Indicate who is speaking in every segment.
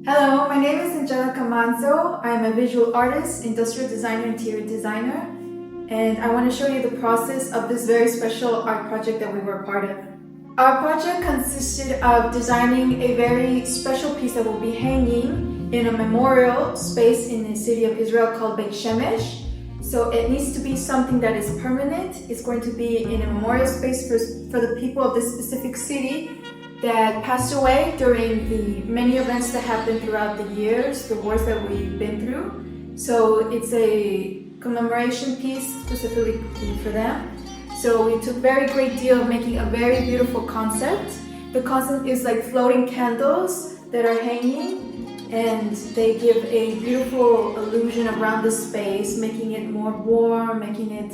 Speaker 1: Hello, my name is Angelica Manzo. I'm a visual artist, industrial designer, interior designer, and I want to show you the process of this very special art project that we were a part of. Our project consisted of designing a very special piece that will be hanging in a memorial space in the city of Israel called Beit Shemesh. So it needs to be something that is permanent. It's going to be in a memorial space for the people of this specific city that passed away during the many events that happened throughout the years, the wars that we've been through. So it's a commemoration piece specifically for them. So we took very great deal of making a very beautiful concept. The concept is like floating candles that are hanging, and they give a beautiful illusion around the space, making it more warm, making it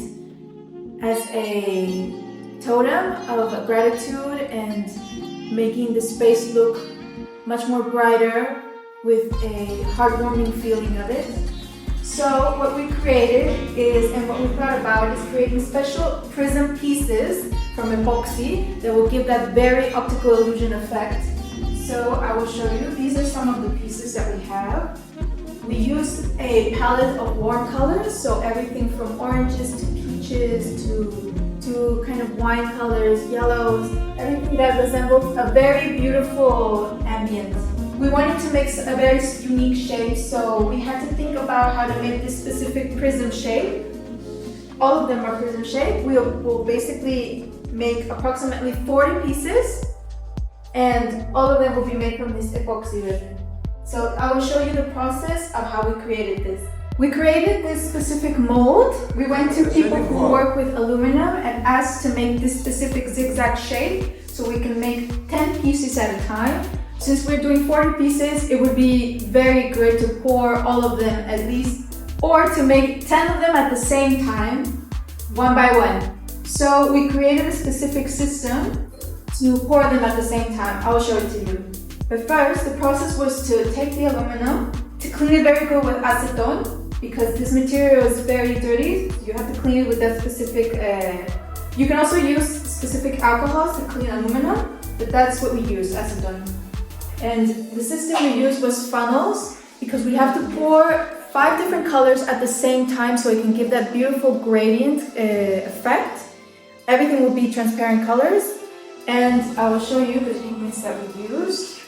Speaker 1: as a totem of gratitude and making the space look much more brighter with a heartwarming feeling of it. So what we created is, and what we thought about is creating special prism pieces from epoxy that will give that very optical illusion effect. So I will show you, these are some of the pieces that we have. We used a palette of warm colors, so everything from oranges to peaches to kind of wine colors, yellows, everything that resembles a very beautiful ambient. We wanted to make a very unique shape, so we had to think about how to make this specific prism shape. All of them are prism shape. We'll basically make approximately 40 pieces, and all of them will be made from this epoxy resin. So I will show you the process of how we created this. We created this specific mold. We went to people who work with aluminum and asked to make this specific zigzag shape so we can make 10 pieces at a time. Since we're doing 40 pieces, it would be very good to pour all of them at least, or to make 10 of them at the same time, one by one. So we created a specific system to pour them at the same time. I will show it to you. But first, the process was to take the aluminum, to clean it very good with acetone, because this material is very dirty. You have to clean it with that specific, you can also use specific alcohols to clean aluminum, but that's what we use, acetone. And the system we used was funnels, because we have to pour 5 different colors at the same time so it can give that beautiful gradient effect. Everything will be transparent colors, and I will show you the pigments that we used.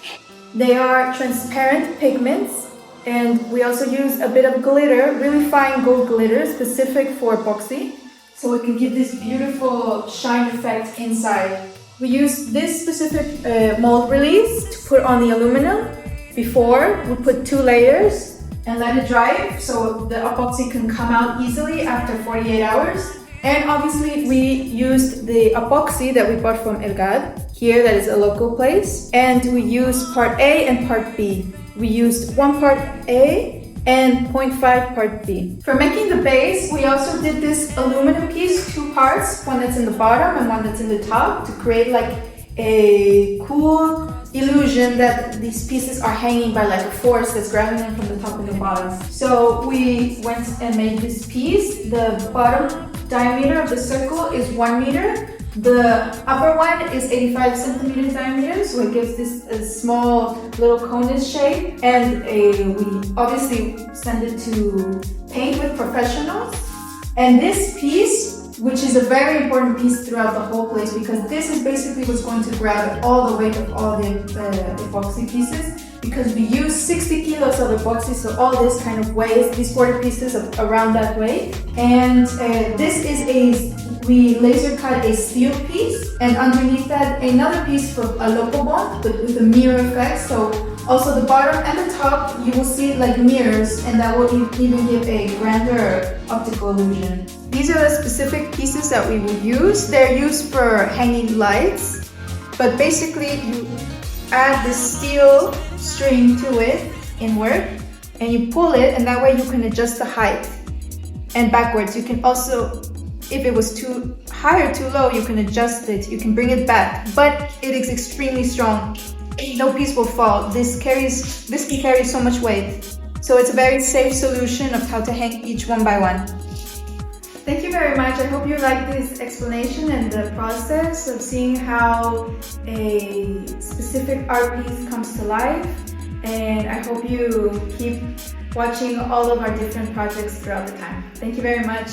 Speaker 1: They are transparent pigments, and we also use a bit of glitter, really fine gold glitter, specific for epoxy, so it can give this beautiful shine effect inside. We use this specific mold release to put on the aluminum. Before, we put 2 layers and let it dry so the epoxy can come out easily after 48 hours. And obviously we used the epoxy that we bought from Elgad, here that is a local place. And we used part A and part B. We used 1 part A and 0.5 part B. For making the base, we also did this aluminum piece, 2 parts, one that's in the bottom and one that's in the top, to create like a cool illusion that these pieces are hanging by like a force that's grabbing them from the top and the bottom. So we went and made this piece. The bottom diameter of the circle is 1 meter. The upper one is 85 centimeters diameter, so it gives this a small little cone shape. And we obviously send it to paint with professionals. And this piece, which is a very important piece throughout the whole place, because this is basically what's going to grab all the weight of all the epoxy pieces, because we use 60 kilos of epoxy, so all this kind of weighs, these 40 pieces of around that weight. And this is we laser cut a steel piece, and underneath that another piece from a local bond, but with a mirror effect. So also the bottom and the top, you will see like mirrors, and that will even give a grander optical illusion. These are the specific pieces that we will use. They're used for hanging lights, but basically you add this steel string to it inward, and you pull it, and that way you can adjust the height. And backwards, you can also, if it was too high or too low, you can adjust it, you can bring it back, but it is extremely strong. No piece will fall. This can carry so much weight. So it's a very safe solution of how to hang each one by one. Thank you very much. I hope you like this explanation and the process of seeing how a specific art piece comes to life. and I hope you keep watching all of our different projects throughout the time. Thank you very much.